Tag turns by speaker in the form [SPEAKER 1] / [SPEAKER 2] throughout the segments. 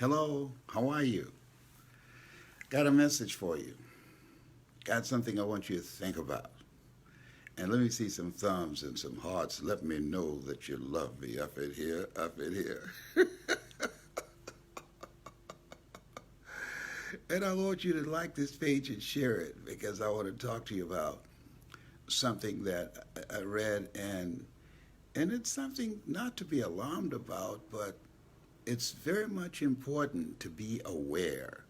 [SPEAKER 1] Hello, how are you? Got a message for you. Got something I want you to think about. And let me see some thumbs and some hearts. Let me know that you love me up in here, up in here. And I want you to like this page and share it because I want to talk to you about something that I read and it's something not to be alarmed about, but it's very much important to be aware.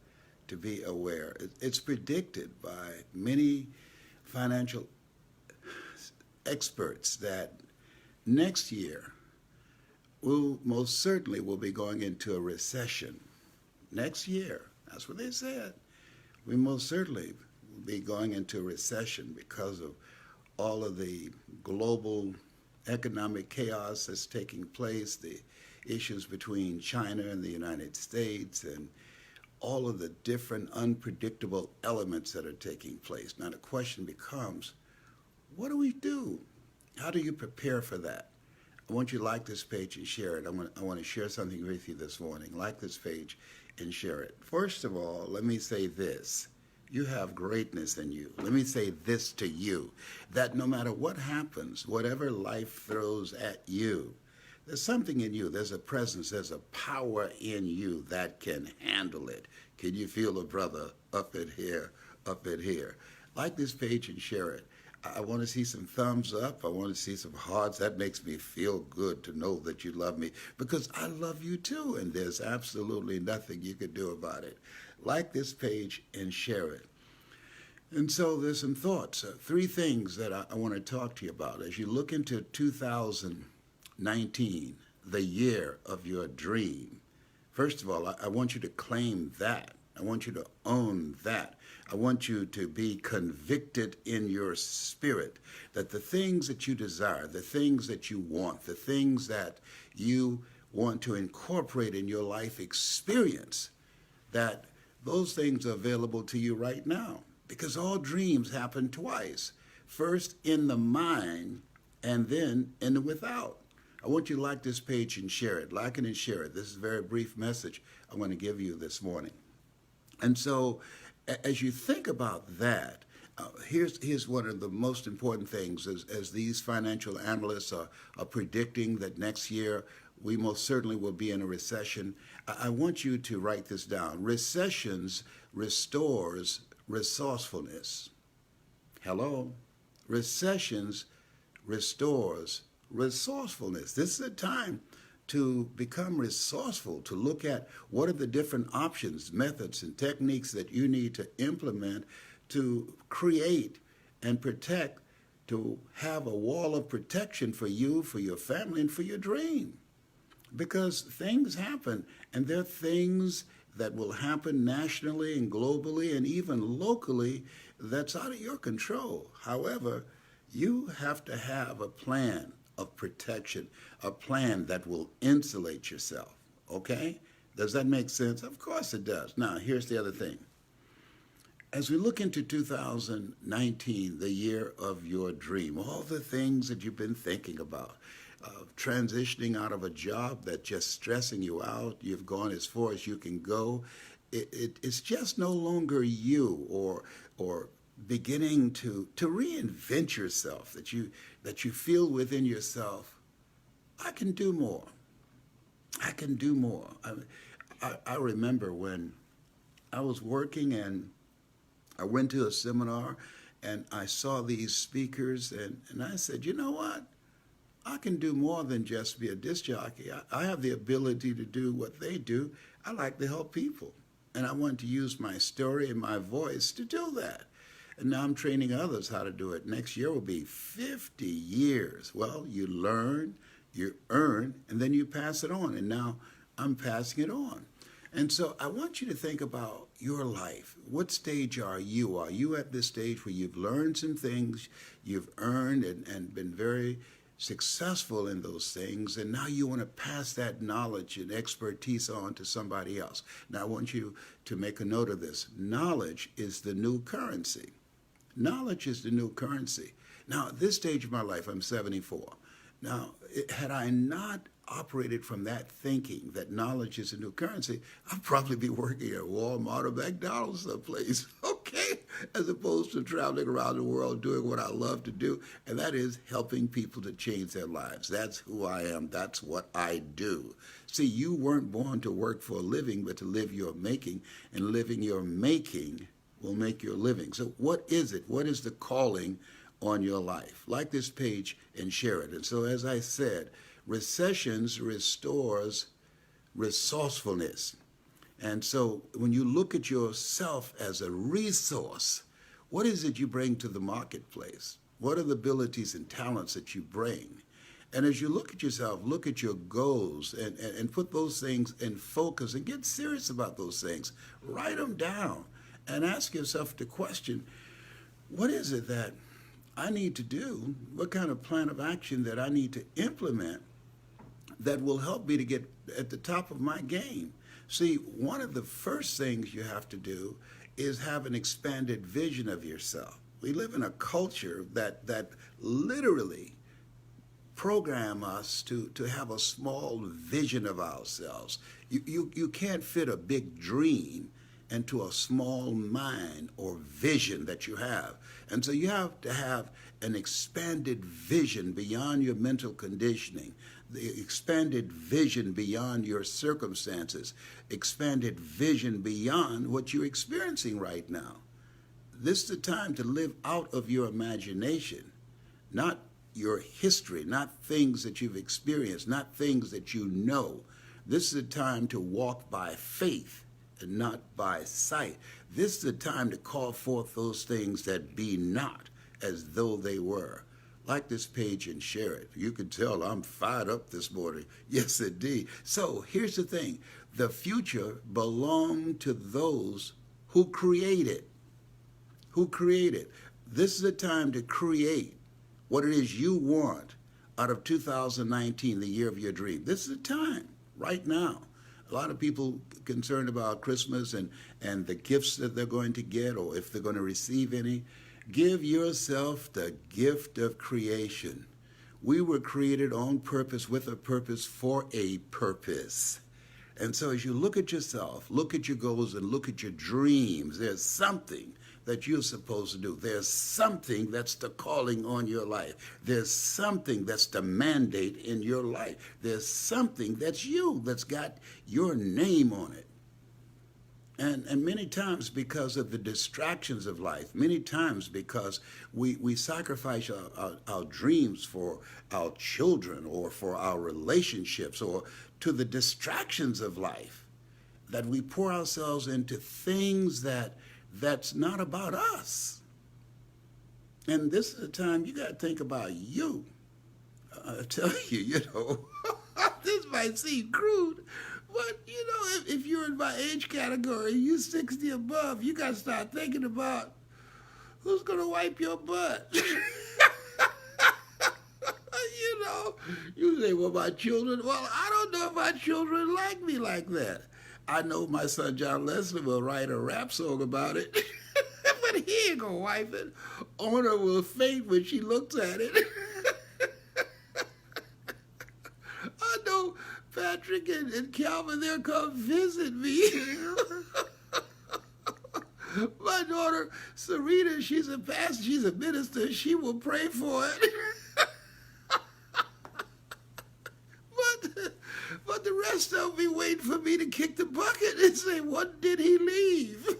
[SPEAKER 1] To be aware. It's predicted by many financial experts that next year we'll most certainly will be going into a recession. Next year, that's what they said. We most certainly will be going into a recession because of all of the global economic chaos that's taking place, the issues between China and the United States, and all of the different unpredictable elements that are taking place. Now, the question becomes, what do we do? How do you prepare for that? I want you to like this page and share it. I want to share something with you this morning. Like this page and share it. First of all, let me say this. You have greatness in you. Let me say this to you, that no matter what happens, whatever life throws at you, there's something in you. There's a presence. There's a power in you that can handle it. Can you feel a brother up in here, up in here? Like this page and share it. I want to see some thumbs up. I want to see some hearts. That makes me feel good to know that you love me because I love you too, and there's absolutely nothing you can do about it. Like this page and share it. And so there's some thoughts, three things that I want to talk to you about. As you look into 2019, the year of your dream, first of all, I want you to claim that. I want you to own that. I want you to be convicted in your spirit that the things that you desire, the things that you want, the things that you want to incorporate in your life experience, that those things are available to you right now. Because all dreams happen twice. First in the mind and then in the without. I want you to like this page and share it. Like it and share it. This is a very brief message I'm going to give you this morning. And so as you think about that, here's one of the most important things as these financial analysts are predicting that next year we most certainly will be in a recession. I want you to write this down. Recessions restores resourcefulness. Hello? Recessions restores resourcefulness. This is a time to become resourceful, to look at what are the different options, methods, and techniques that you need to implement to create and protect, to have a wall of protection for you, for your family, and for your dream. Because things happen, and there are things that will happen nationally and globally and even locally that's out of your control. However, you have to have a plan of protection, a plan that will insulate yourself. Okay? Does that make sense? Of course it does. Now, here's the other thing. As we look into 2019, the year of your dream, all the things that you've been thinking about, transitioning out of a job that's just stressing you out, you've gone as far as you can go, it's just no longer you, or beginning to reinvent yourself, that you feel within yourself, I can do more. I can do more. I remember when I was working and I went to a seminar and I saw these speakers and I said, you know what? I can do more than just be a disc jockey. I have the ability to do what they do. I like to help people. And I want to use my story and my voice to do that. And now I'm training others how to do it. Next year will be 50 years. Well, you learn, you earn, and then you pass it on. And now I'm passing it on. And so I want you to think about your life. What stage are you? Are you at this stage where you've learned some things, you've earned and been very successful in those things, and now you want to pass that knowledge and expertise on to somebody else? Now I want you to make a note of this. Knowledge is the new currency. Knowledge is the new currency. Now, at this stage of my life, I'm 74. Now, had I not operated from that thinking that knowledge is a new currency, I'd probably be working at Walmart or McDonald's someplace, okay? As opposed to traveling around the world doing what I love to do, and that is helping people to change their lives. That's who I am. That's what I do. See, you weren't born to work for a living, but to live your making, and living your making will make your living. So what is it? What is the calling on your life? Like this page and share it. And so as I said, recessions restores resourcefulness. And so when you look at yourself as a resource, what is it you bring to the marketplace? What are the abilities and talents that you bring? And as you look at yourself, look at your goals and put those things in focus and get serious about those things. Write them down and ask yourself the question, what is it that I need to do? What kind of plan of action that I need to implement that will help me to get at the top of my game? See, one of the first things you have to do is have an expanded vision of yourself. We live in a culture that literally program us to have a small vision of ourselves. You can't fit a big dream into a small mind or vision that you have. And so you have to have an expanded vision beyond your mental conditioning, the expanded vision beyond your circumstances, expanded vision beyond what you're experiencing right now. This is the time to live out of your imagination, not your history, not things that you've experienced, not things that you know. This is a time to walk by faith and not by sight. This is the time to call forth those things that be not as though they were. Like this page and share it. You can tell I'm fired up this morning. Yes, indeed. So here's the thing. The future belongs to those who create it. Who create it. This is the time to create what it is you want out of 2019, the year of your dream. This is the time, right now. A lot of people concerned about Christmas and the gifts that they're going to get or if they're going to receive any. Give yourself the gift of creation. We were created on purpose, with a purpose, for a purpose. And so as you look at yourself, look at your goals, and look at your dreams, there's something that you're supposed to do. There's something that's the calling on your life. There's something that's the mandate in your life. There's something that's you, that's got your name on it. And many times because of the distractions of life, many times because we sacrifice our dreams for our children or for our relationships or to the distractions of life, that we pour ourselves into things that's not about us. And this is the time you got to think about you. I tell you, this might seem crude, but, if you're in my age category, you're 60 above, you got to start thinking about who's going to wipe your butt. You say, well, my children, well, I don't know if my children like me like that. I know my son John Leslie will write a rap song about it, but he ain't going to wipe it. Honor will faint when she looks at it. I know Patrick and Calvin, they'll come visit me. My daughter, Serena, she's a pastor, she's a minister, she will pray for it. But the rest of them be waiting for me to kick the bucket and say, what did he leave?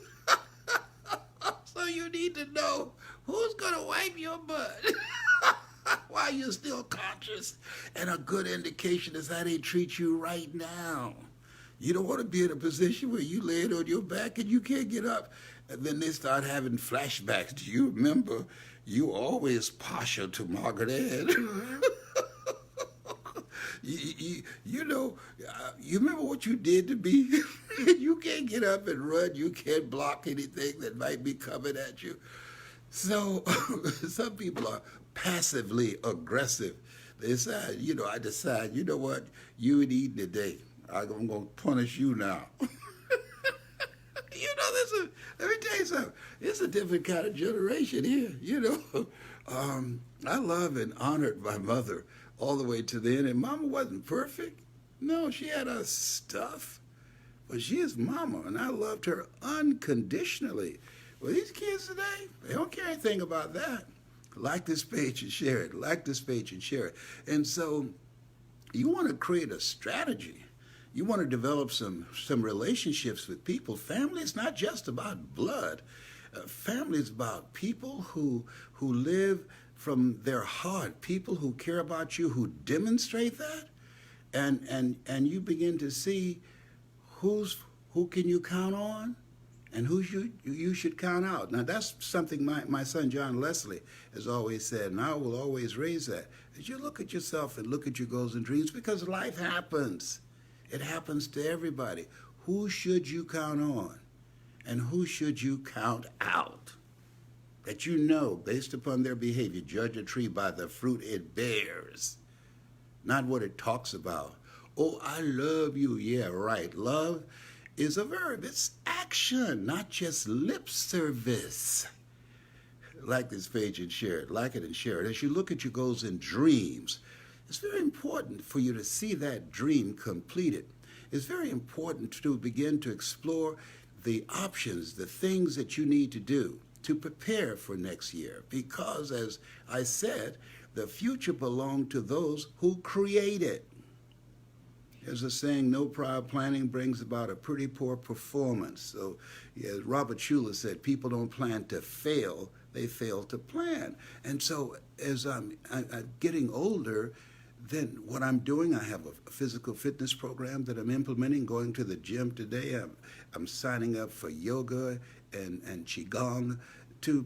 [SPEAKER 1] So you need to know who's going to wipe your butt while you're still conscious. And a good indication is how they treat you right now. You don't want to be in a position where you lay it on your back and you can't get up. And then they start having flashbacks. Do you remember you always partial to Margaret Ann? You remember what you did to me? You can't get up and run. You can't block anything that might be coming at you. So some people are passively aggressive. They decide, I decide, you know what? You ain't eating today. I'm going to punish you now. Let me tell you something. It's a different kind of generation here, I love and honored my mother all the way to the end. And mama wasn't perfect. No, she had her stuff. But she is mama, and I loved her unconditionally. Well, these kids today, they don't care anything about that. Like this page and share it. Like this page and share it. And so you want to create a strategy. You want to develop some relationships with people. Family is not just about blood. Family is about people who live from their heart, people who care about you, who demonstrate that, and you begin to see who can you count on, and who you should count out. Now that's something my son John Leslie has always said, and I will always raise that. As you look at yourself and look at your goals and dreams, because life happens. It happens to everybody. Who should you count on? And who should you count out? That you know, based upon their behavior, judge a tree by the fruit it bears, not what it talks about. Oh, I love you. Yeah, right. Love is a verb. It's action, not just lip service. Like this page and share it. Like it and share it. As you look at your goals and dreams, it's very important for you to see that dream completed. It's very important to begin to explore the options, the things that you need to do to prepare for next year. Because, as I said, the future belongs to those who create it. There's a saying, no prior planning brings about a pretty poor performance. So, yeah, Robert Schuller said, people don't plan to fail, they fail to plan. And so, as I'm getting older, then what I'm doing, I have a physical fitness program that I'm implementing, going to the gym today. I'm signing up for yoga and qigong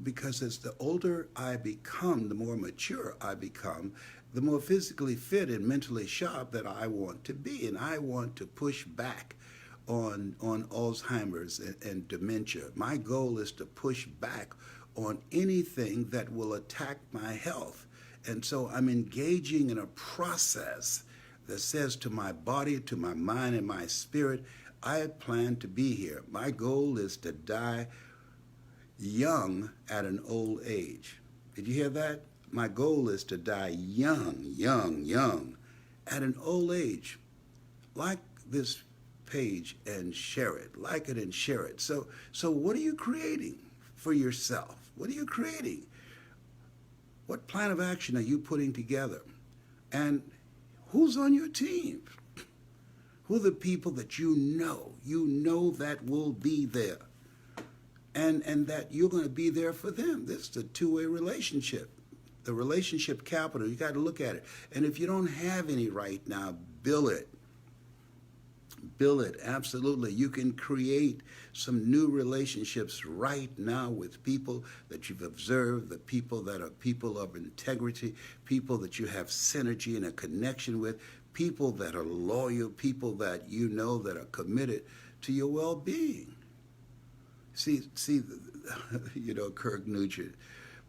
[SPEAKER 1] because as the older I become, the more mature I become, the more physically fit and mentally sharp that I want to be. And I want to push back on Alzheimer's and dementia. My goal is to push back on anything that will attack my health. And so I'm engaging in a process that says to my body, to my mind, and my spirit, I plan to be here. My goal is to die young at an old age. Did you hear that? My goal is to die young at an old age. Like this page and share it. Like it and share it. So what are you creating for yourself? What are you creating? What plan of action are you putting together? And who's on your team? Who are the people that you know that will be there? And that you're going to be there for them. This is a two-way relationship. The relationship capital, you got to look at it. And if you don't have any right now, build it. Build it, absolutely. You can create some new relationships right now with people that you've observed, the people that are people of integrity, people that you have synergy and a connection with, people that are loyal, people that you know that are committed to your well-being. See, you know, Kirk Nugent.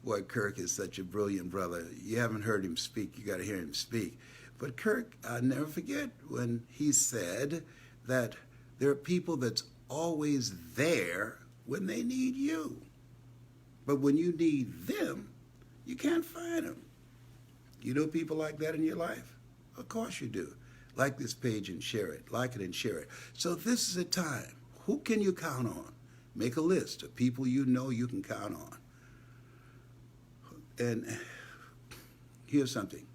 [SPEAKER 1] Boy, Kirk is such a brilliant brother. You haven't heard him speak. You got to hear him speak. But Kirk, I'll never forget when he said that there are people that's always there when they need you. But when you need them, you can't find them. You know people like that in your life? Of course you do. Like this page and share it. Like it and share it. So this is a time. Who can you count on? Make a list of people you know you can count on. And here's something.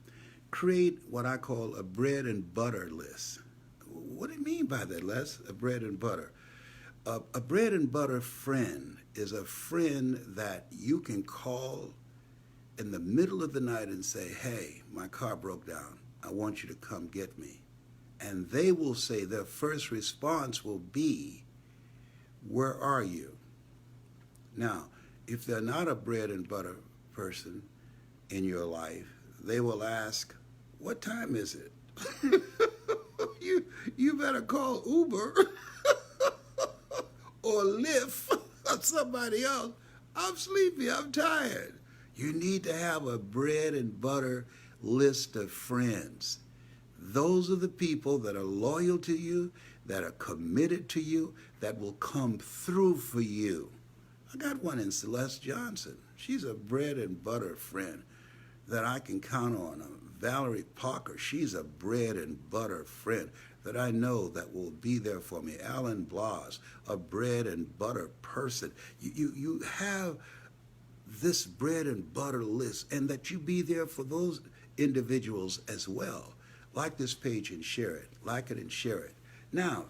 [SPEAKER 1] Create what I call a bread and butter list. What do you mean by that, Les? A bread and butter. A bread and butter friend is a friend that you can call in the middle of the night and say, hey, my car broke down. I want you to come get me. And they will say, their first response will be, where are you? Now, if they're not a bread and butter person in your life, they will ask, what time is it? You better call Uber or Lyft or somebody else. I'm sleepy, I'm tired. You need to have a bread and butter list of friends. Those are the people that are loyal to you, that are committed to you, that will come through for you. I got one in Celeste Johnson. She's a bread and butter friend that I can count on. A Valerie Parker, she's a bread and butter friend that I know that will be there for me. Alan Blas, a bread and butter person. You have this bread and butter list, and that you be there for those individuals as well. Like this page and share it. Like it and share it. Now,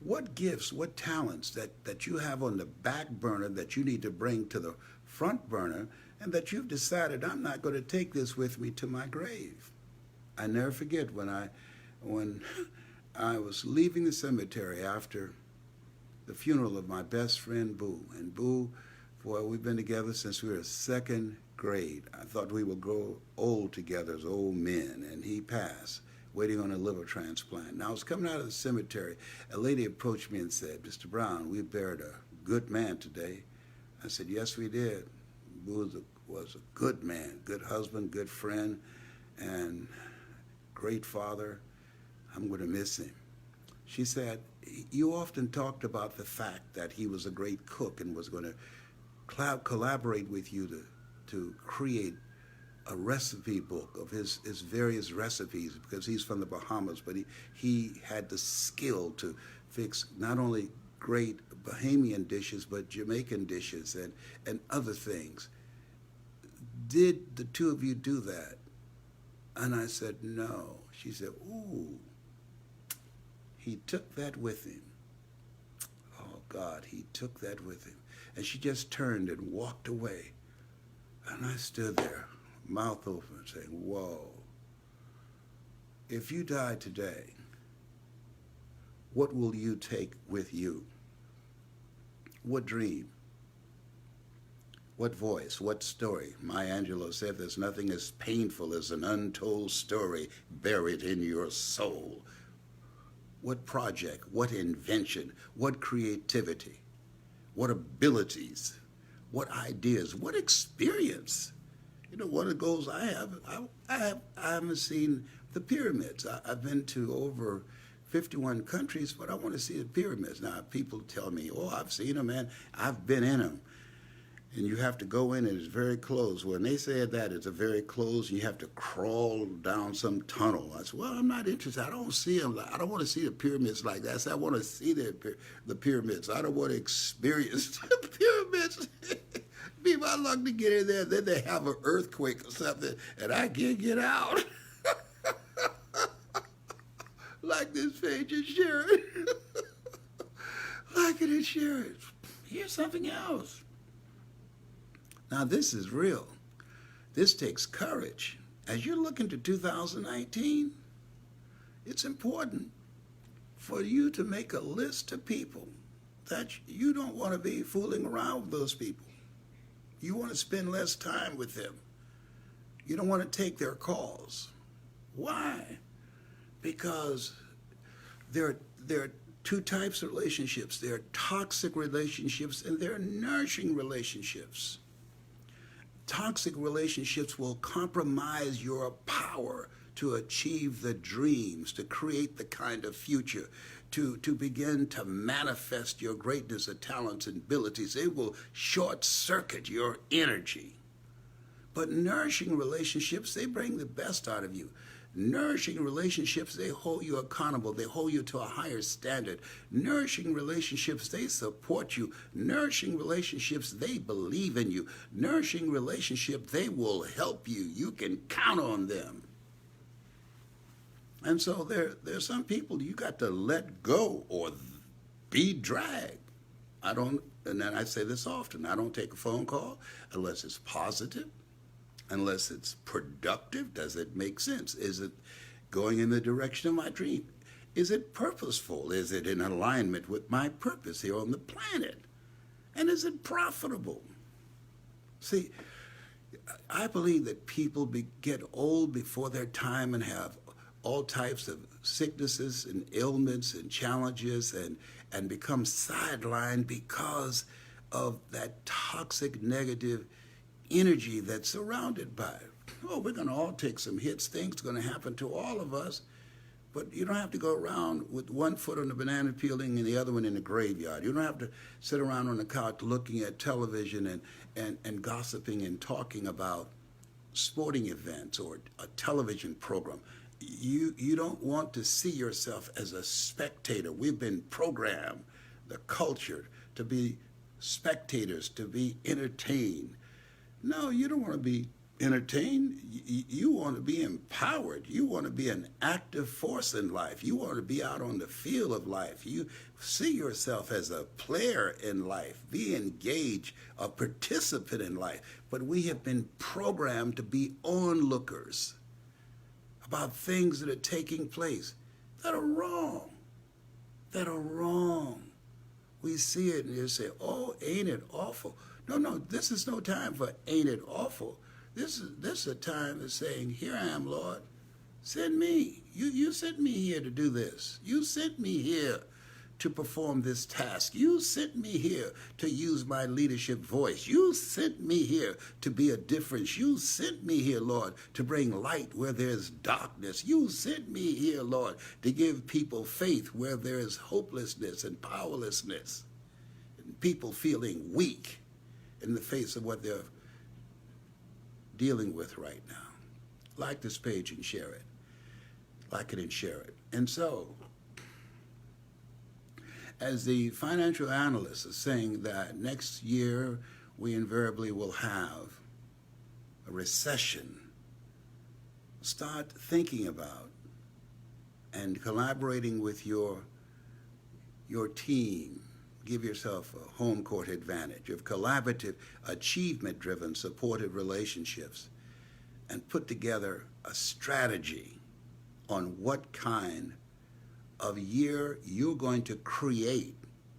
[SPEAKER 1] what gifts, what talents that you have on the back burner that you need to bring to the front burner, and that you've decided, I'm not going to take this with me to my grave. I never forget when I was leaving the cemetery after the funeral of my best friend Boo. And Boo, boy, we've been together since we were second grade. I thought we would grow old together as old men, and he passed, waiting on a liver transplant. Now, I was coming out of the cemetery. A lady approached me and said, Mr. Brown, we buried a good man today. I said, yes, we did. Boo was a good man, good husband, good friend, and great father. I'm going to miss him. She said, you often talked about the fact that he was a great cook and was going to collaborate with you to create a recipe book of his various recipes, because he's from the Bahamas, but he had the skill to fix not only great Bahamian dishes, but Jamaican dishes and other things. Did the two of you do that? And I said, no. She said, ooh, he took that with him. Oh, God, he took that with him. And she just turned and walked away. And I stood there, mouth open, saying, whoa. If you die today, what will you take with you? What dream? What voice? What story? Maya Angelou said there's nothing as painful as an untold story buried in your soul. What project? What invention? What creativity? What abilities? What ideas? What experience? You know, one of the goals I haven't seen the pyramids. I've been to over 51 countries, but I want to see the pyramids. Now, people tell me, oh, I've seen them, and I've been in them. And you have to go in, and it's very closed. When they said that it's a very closed, you have to crawl down some tunnel. I said, well, I'm not interested. I don't see them. I don't want to see the pyramids like that. I said, I want to see the pyramids. I don't want to experience the pyramids. Be my luck to get in there. Then they have an earthquake or something, and I can't get out. Like this page and share it. Like it and share it. Here's something else. Now, this is real. This takes courage. As you look into 2019, it's important for you to make a list of people that you don't want to be fooling around with those people. You want to spend less time with them. You don't want to take their calls. Why? Because there are two types of relationships. There are toxic relationships and there are nourishing relationships. Toxic relationships will compromise your power to achieve the dreams, to create the kind of future, to begin to manifest your greatness of talents and abilities. They will short circuit your energy. But nourishing relationships, they bring the best out of you. Nourishing relationships, they hold you accountable. They hold you to a higher standard. Nourishing relationships, they support you. Nourishing relationships, they believe in you. Nourishing relationships, they will help you. You can count on them. And so there's some people you got to let go or be dragged. And then I say this often, I don't take a phone call unless it's positive. Unless it's productive. Does it make sense? Is it going in the direction of my dream? Is it purposeful? Is it in alignment with my purpose here on the planet? And is it profitable? See, I believe that people get old before their time and have all types of sicknesses and ailments and challenges and become sidelined because of that toxic negative energy that's surrounded by it. Oh, we're going to all take some hits. Things are going to happen to all of us. But you don't have to go around with one foot on the banana peeling and the other one in the graveyard. You don't have to sit around on the couch looking at television and gossiping and talking about sporting events or a television program. You don't want to see yourself as a spectator. We've been programmed, the culture, to be spectators, to be entertained. No, you don't want to be entertained. You want to be empowered. You want to be an active force in life. You want to be out on the field of life. You see yourself as a player in life. Be engaged, a participant in life. But we have been programmed to be onlookers about things that are taking place that are wrong. That are wrong. We see it and you say, oh, ain't it awful? No, this is no time for ain't it awful. This is a time of saying, here I am, Lord. Send me. You sent me here to do this. You sent me here to perform this task. You sent me here to use my leadership voice. You sent me here to be a difference. You sent me here, Lord, to bring light where there's darkness. You sent me here, Lord, to give people faith where there is hopelessness and powerlessness, and people feeling weak in the face of what they're dealing with right now. Like this page and share it. Like it and share it. And so, as the financial analysts are saying that next year we invariably will have a recession, start thinking about and collaborating with your team. Give yourself a home court advantage of collaborative, achievement-driven, supportive relationships, and put together a strategy on what kind of year you're going to create,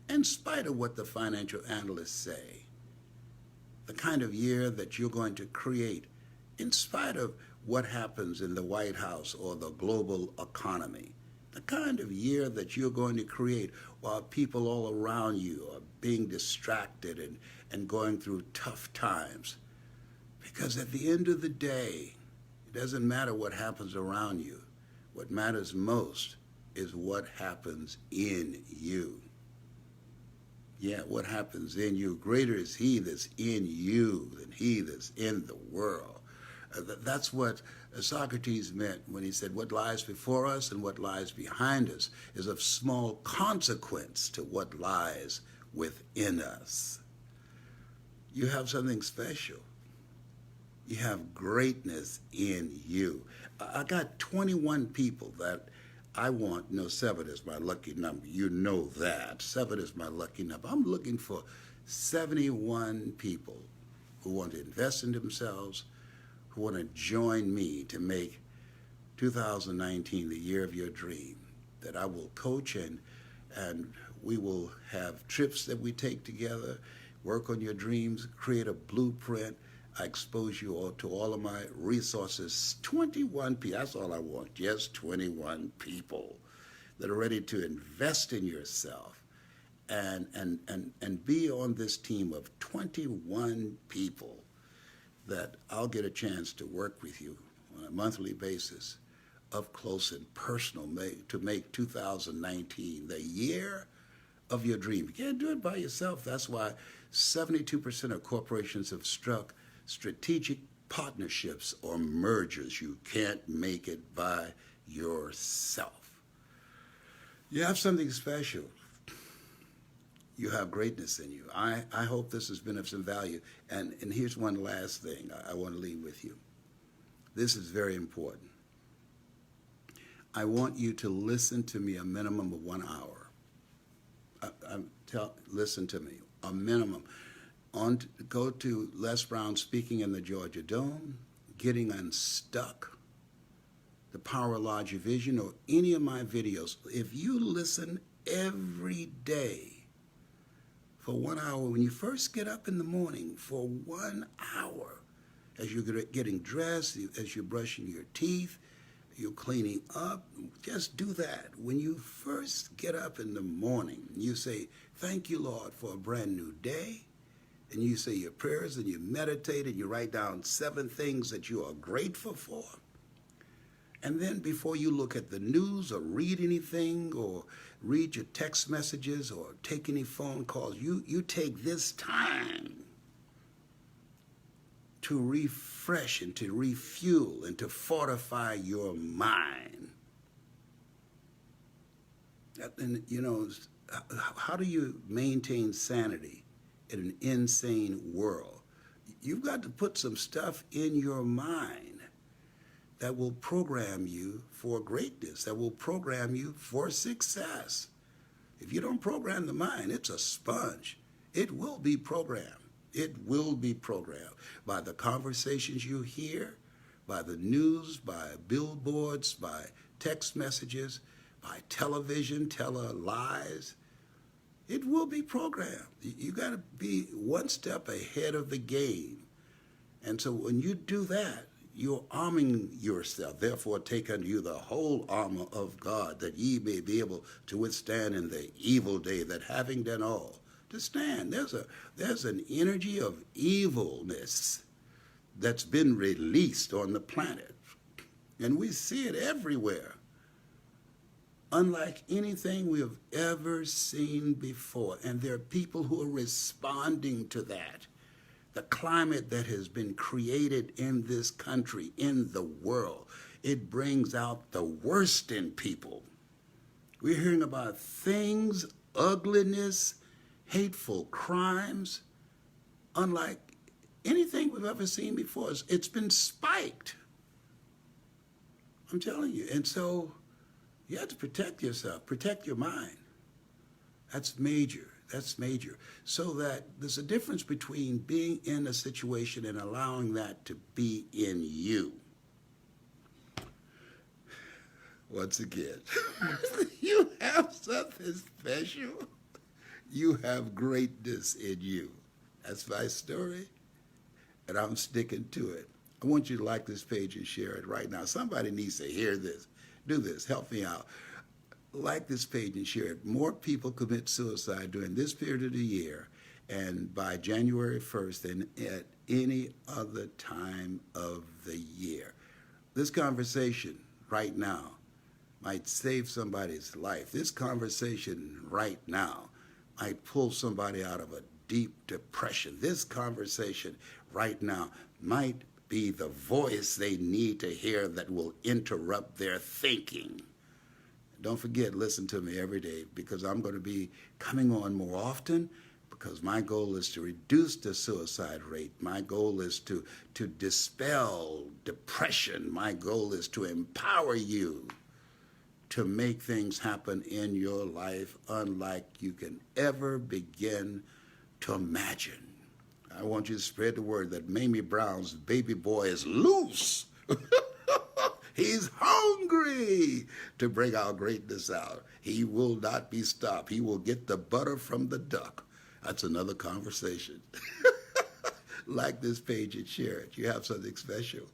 [SPEAKER 1] in spite of what the financial analysts say, the kind of year that you're going to create, in spite of what happens in the White House or the global economy, the kind of year that you're going to create while people all around you are being distracted and going through tough times. Because at the end of the day, it doesn't matter what happens around you. What matters most is what happens in you. Yeah, what happens in you. Greater is he that's in you than he that's in the world. That's what Socrates meant when he said, what lies before us and what lies behind us is of small consequence to what lies within us. You have something special. You have greatness in you. I got 21 people that I want. 7 is my lucky number. You know that. 7 is my lucky number. I'm looking for 71 people who want to invest in themselves, who want to join me to make 2019 the year of your dream, that I will coach and we will have trips that we take together, work on your dreams, create a blueprint. I expose you all to all of my resources. 21 people, that's all I want. Yes, 21 people that are ready to invest in yourself and be on this team of 21 people that I'll get a chance to work with you on a monthly basis, up close and personal, to make 2019 the year of your dream. You can't do it by yourself. That's why 72% of corporations have struck strategic partnerships or mergers. You can't make it by yourself. You have something special. You have greatness in you. I hope this has been of some value. And here's one last thing I want to leave with you. This is very important. I want you to listen to me a minimum of 1 hour. Listen to me, a minimum. Go to Les Brown Speaking in the Georgia Dome, Getting Unstuck, The Power of Larger Vision, or any of my videos. If you listen every day for 1 hour, when you first get up in the morning, for 1 hour, as you're getting dressed, as you're brushing your teeth, you're cleaning up, just do that. When you first get up in the morning, you say, thank you, Lord, for a brand new day. And you say your prayers and you meditate and you write down 7 things that you are grateful for. And then before you look at the news or read anything or read your text messages or take any phone calls, you take this time to refresh and to refuel and to fortify your mind. And, you know, how do you maintain sanity in an insane world? You've got to put some stuff in your mind that will program you for greatness, that will program you for success. If you don't program the mind, it's a sponge. It will be programmed. It will be programmed by the conversations you hear, by the news, by billboards, by text messages, by television, lies. It will be programmed. You got to be one step ahead of the game. And so when you do that, you're arming yourself. Therefore, take unto you the whole armor of God, that ye may be able to withstand in the evil day, that having done all, to stand. There's an energy of evilness that's been released on the planet. And we see it everywhere. Unlike anything we have ever seen before. And there are people who are responding to that. The climate that has been created in this country, in the world, it brings out the worst in people. We're hearing about things, ugliness, hateful crimes, unlike anything we've ever seen before. It's been spiked. I'm telling you. And so you have to protect yourself, protect your mind. That's major. That's major. So that there's a difference between being in a situation and allowing that to be in you. Once again, you have something special. You have greatness in you. That's my story, and I'm sticking to it. I want you to like this page and share it right now. Somebody needs to hear this. Do this. Help me out. Like this page and share it. More people commit suicide during this period of the year and by January 1st than at any other time of the year. This conversation right now might save somebody's life. This conversation right now might pull somebody out of a deep depression. This conversation right now might be the voice they need to hear that will interrupt their thinking. Don't forget, listen to me every day, because I'm going to be coming on more often, because my goal is to reduce the suicide rate. My goal is to dispel depression. My goal is to empower you to make things happen in your life unlike you can ever begin to imagine. I want you to spread the word that Mamie Brown's baby boy is loose. He's hungry to bring our greatness out. He will not be stopped. He will get the butter from the duck. That's another conversation. Like this page and share it. You have something special.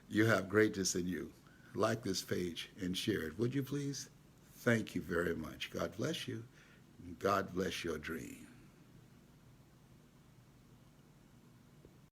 [SPEAKER 1] You have greatness in you. Like this page and share it. Would you please? Thank you very much. God bless you. God bless your dream.